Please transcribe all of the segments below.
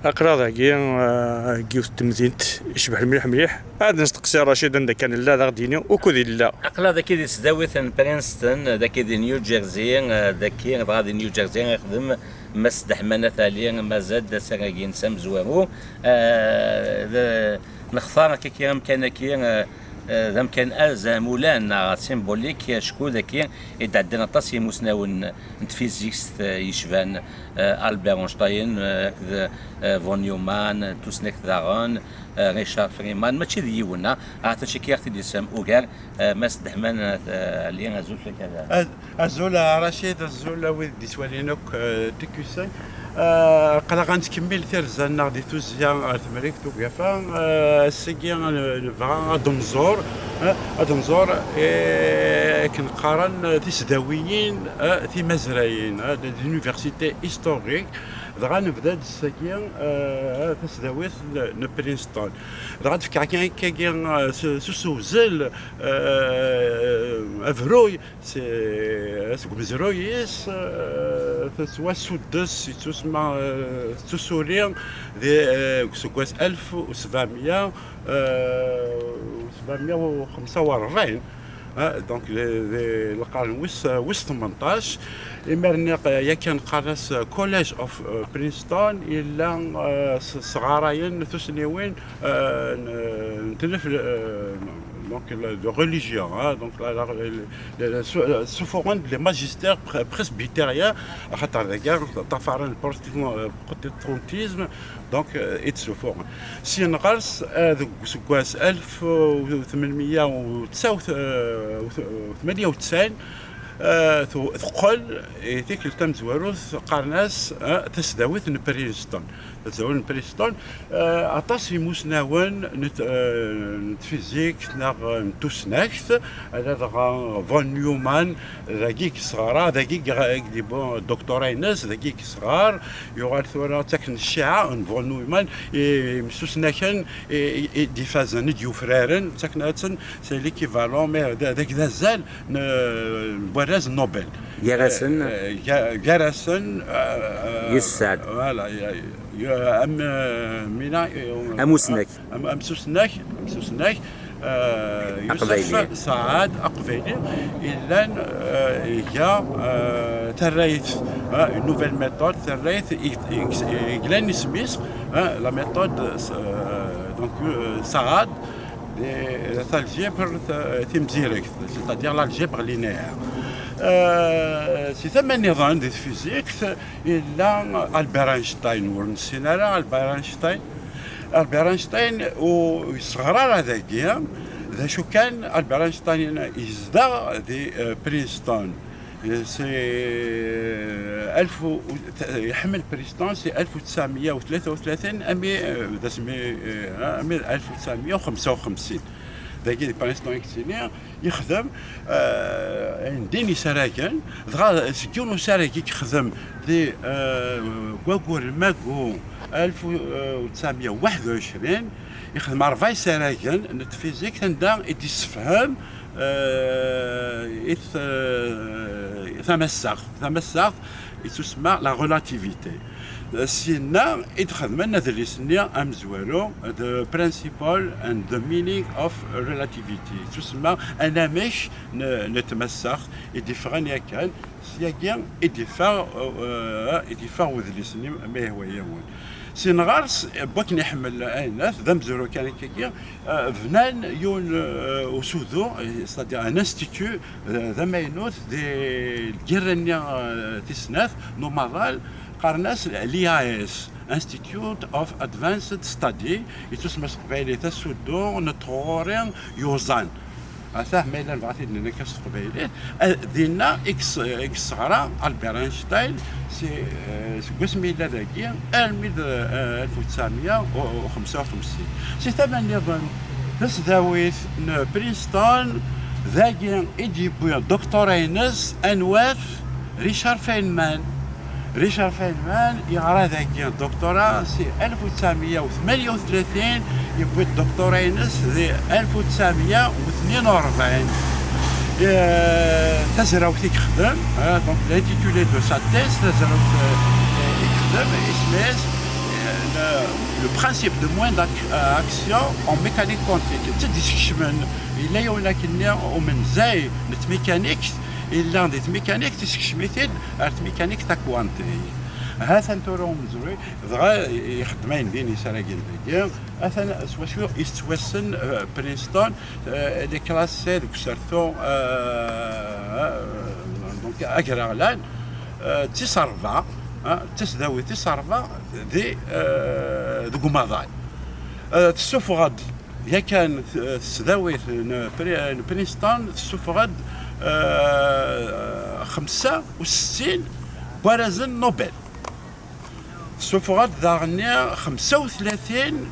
أقرا ذاكي كيوت تمدينت يشبح المليح مليح عاد نستقسي رشيد عندك كان لا غاديني وكودي لا أقرا ذاكي دي سداويت برينستون ذاكي دي نيو جيرسي ذاكي غادي نيو جيرسي يخدم مس دحمانة ثالية ما زاد سراقين سام زوامو نختار كي كان كي ذا كان زمولان سيمبوليك شكون ذاكي يتعدى طاس مسناون فيزيكس يشفان ألبير أينشتاين فون نيومان توسنيك داغون ريشارد فريمان ماشي ديونا عاد شي كيختي دي سام اوغار ماس دحمان اللي غازول كذا ازول رشيد ازول ويد دي سوالينوك تيكوسان قلا غنكمل تيرزانا دي توزيا ثمريك توقفا سيكي نبغى دمزور دمزور كنقارن تيسداويين تي مزرايين لونيفرسيتي هيستوريك دغا نبدا الساكين تسداويت برينستون دغا تفكر كاين سوسوزل افروي سي مزرويس تسوا سودس تسمى تسولين دي سكواس 1700 745 دونك القرن ويس 18 إمرنا يا كان قرص كوليج اوف برينستون إلا صغارين ثسنيوين نتلف donc de religion, hein, donc sous forme de magistère presbytérien, à la guerre, le protestantisme, donc et sous forme. Si on regarde, c'est quoi, 1898 ثقل يتيك التم زواروث قرناس تسداويت برينستون تسداويت برينستون عطاس مسناون نتفيزيك نتوسناكت هذا فون نيومان ذاكيك صغار ذاكيك يديبون دكتورينس ذاكيك صغار يغال ثورة تاكن الشيعة فون نيومان مسوسناكن دي فازن ديو فرارن تاكناتن سي ليكيفالون مي ذاك ذازال براز نوبل جرسن يسعد فوالا مينا اموسناك امسوسناك يوسف سعاد أقبيلي إلا هي تريث نوفيل ميثود تريث إغلاني سميث لا ميثود دونك سعاد الجبر تيمزيريكت c'est-à-dire l'algèbre linéaire. C'est ثم نظام دي فيزيك إلا ألبير أينشتاين ونسينا على ألبير أينشتاين وصغرار هذاكيا ذا شو كان ألبير أينشتاين يزدا دي برينستون سي يحمل برينستون سي 1933 أمي 1955 ذاكي برينستون اكتينير يخدم ديني سراكن دغا سكيونو سراكي يخدم دي كواكور ماكو 1921 يخدم 4 سراكن نتفيزيك تندا يتسفهم ثمساق تسمى لا ريلاتيفيتي سينا يتخدم هذا اللي سنيا امزوالو the principle and the meaning of relativity تسمى انا مش نتمسخ يديفرن ياكان سياكيا يديفر وذ اللي سنيا ما هو يهون سينغارس بوك نحمل الناس ذم زورو كان كيكيا فنان يون وسودو c'est-à-dire un institut ذم ينوث دي الجيرانيا تسناث نومارال قرناس الIAS Institute of Advanced Study يتسمى قبيلي تسودو نتغورين يوزان هذا ما إلا نبعث لنا كاس قبيلات دينا إكس صغرى ألبير أينشتاين سي قسمي إلا ذاكي 1955 سي ثمانية تسداويث برينستون ذاكي إديبويا دكتورينس أنواف ريشارد فاينمان يقرا ذاك الدكتوراه سي 1938 يبوي الدكتوراه ينس في 1942 تزراوت يخدم دونك لانتيتولي دو سا تيز تزراوت يخدم اسمه le principe de moins d'action en mécanique quantique. تديسكشمن إلا يونا كنا ومن زاي نتميكانيك إلا ديت ميكانيك تسكشميتين أرت ميكانيك تا كوانتي. هذا نتورو مزروي دغا يخدمين بين يسراقين بيديا هذا سواشو يستوسن برينستون لي كلاسي دوك سارتو دونك أكراغلان تيصرفا تسداوي تيصرفا دي قماضان تسوفغاد يا كان تسداوي برينستون تسوفغاد 65 برازن نوبل تسوفغاد داغنيا 35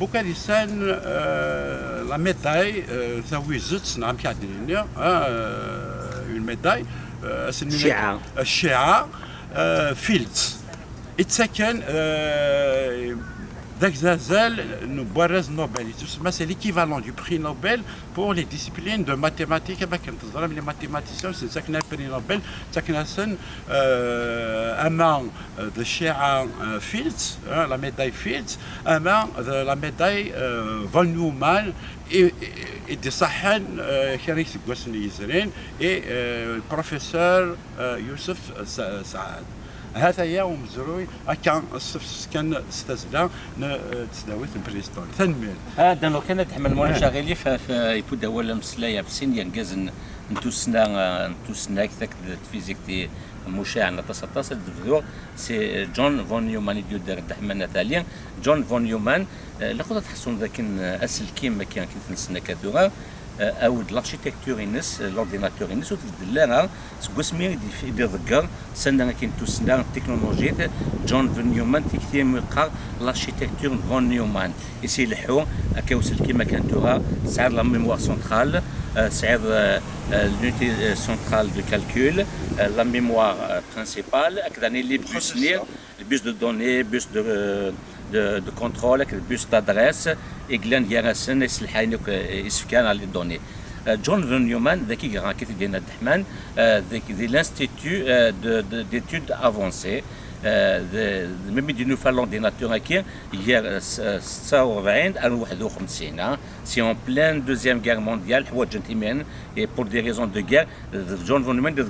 بوكاليسان لا ميداي ثاوي زت نعم كادرينيا اون ميداي الشيعة فيلدز اتسكن داك زازال نبرز نوبل تسمى سي ليكيفالون دو بري نوبل بور لي ديسيبلين دو ماتيماتيك باك تنظرم لي ماتيماتيسيون سي ساكنا بري نوبل ساكنا سن اما دو الشيعة فيلدز لا ميداي فيلدز اما لا ميداي فون نيومان دي صحن خريج كوسني يزرين اي البروفيسور يوسف سعاد هذا يوم زروي كان كان استزلا تسداويت بريستون ثنمل هذا لو كانت تحمل مولا شاغلي فيبود ولا مسلايا بسين ينجز نتوسنا كتاك فيزيك دي مشاع نتصطاس الدكتور سي جون فون نيومان يدير دحمنا ثانيا جون فون نيومان لقد تحسون ذاك اسل كيما كان كنت نسنا كدورا او لاركتيكتور ينس لورديناتور ينس وتبدل لها سكوسمي يذكر سنه كاين توسنا التكنولوجيا جون فون نيومان تكثير مقا لاركتيكتور فون نيومان يسي لحو كوسل كيما كان تورا سعر لا ميموار سنترال سعر l'unité centrale de calcul, la mémoire principale, les bus NIR, les bus de données, bus de contrôle, les bus d'adresse, et Glenn Garrison et Silhaïnouk Isfkan les données. John von Neumann, qui est de l'Institut d'études avancées, même du nouvel ordinateur hier 49 à 51 c'est en pleine deuxième guerre mondiale et pour des raisons de guerre John von Neumann de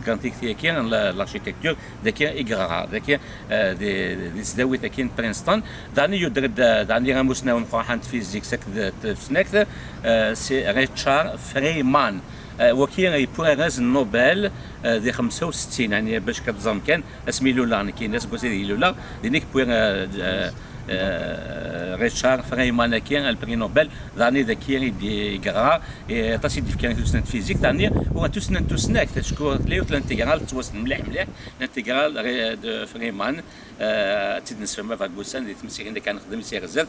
l'architecture des سداوي تاكين برينستون داني يدرد داني غاموسنا ونقاحان فيزيك سنكت سي ريتشارد فريمان وكي يبوغاز النوبل دي 65 يعني باش كتظن كان اسمي لولا كاين ناس كوسي لولا دينيك بوغ ريتشارد فريمان كاين البري نوبل داني ذاكي يقرا تاسي ديف كان توسنت فيزيك داني هو توسناك تشكو ليو الانتيغرال توسن مليح الانتيغرال دو فريمان تدنس فما فاكوسان اللي تمسكين اللي كان خدم سي غزال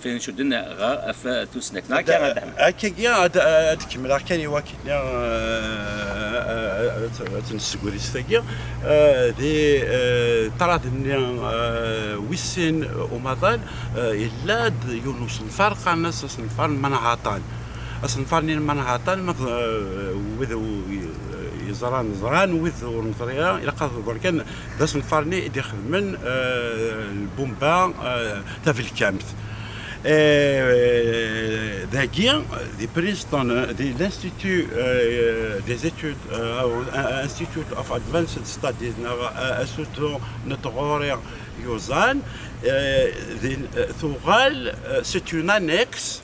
فين شدنا غا في توسناك كان هكا هاد كمل كان يواكلنا تنسكوريس ثاكيا دي طراد ويسين ومظل الا يونس الفرق الناس صنفار منهاطان صنفارني منهاطان وذو زران وذو نظريه الى قاد كان ذا صنفارني يدخل من البومبا تاع الكامث داكيا دي برينستون دي لانستيتو دي études Institute of Advanced Studies اسوتو نتغوريا يوزان ثغال c'est une annexe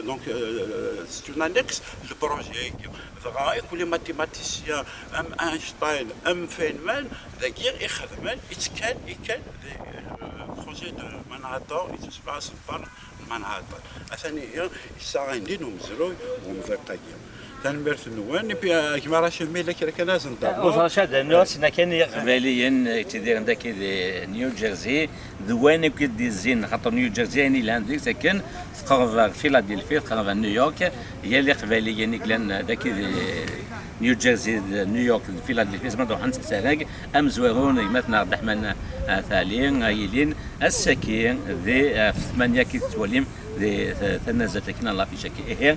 donc c'est une annexe le projet كل ماتيماتيسيان ام اينشتاين ام فينمان ذاكيا يخدمن يتكان بروجي دو مانهاتن يتسمى صفر مانهاتن ثانيا يساعدين دينو مزروي ومفرقايا تنبرت النوان بي كيما راه شميله كان لازم رشاد الناس كان يقبليا تدير عندك نيو جيرسي دوان كي زين خاطر نيو جيرسي يعني لانديك ساكن تقرب فيلادلفيا تقرب نيويورك هي اللي قبليا كلان ذاك نيوجيرسي نيويورك فيلادلفيا زعما دوحان ساراك ام زوارون مثلا عبد الرحمن ثالين يلين السكين ذي في 8 كي توليم ذي تنازل تكنا الله في شكل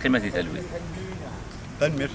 قيمه تلوين تنمير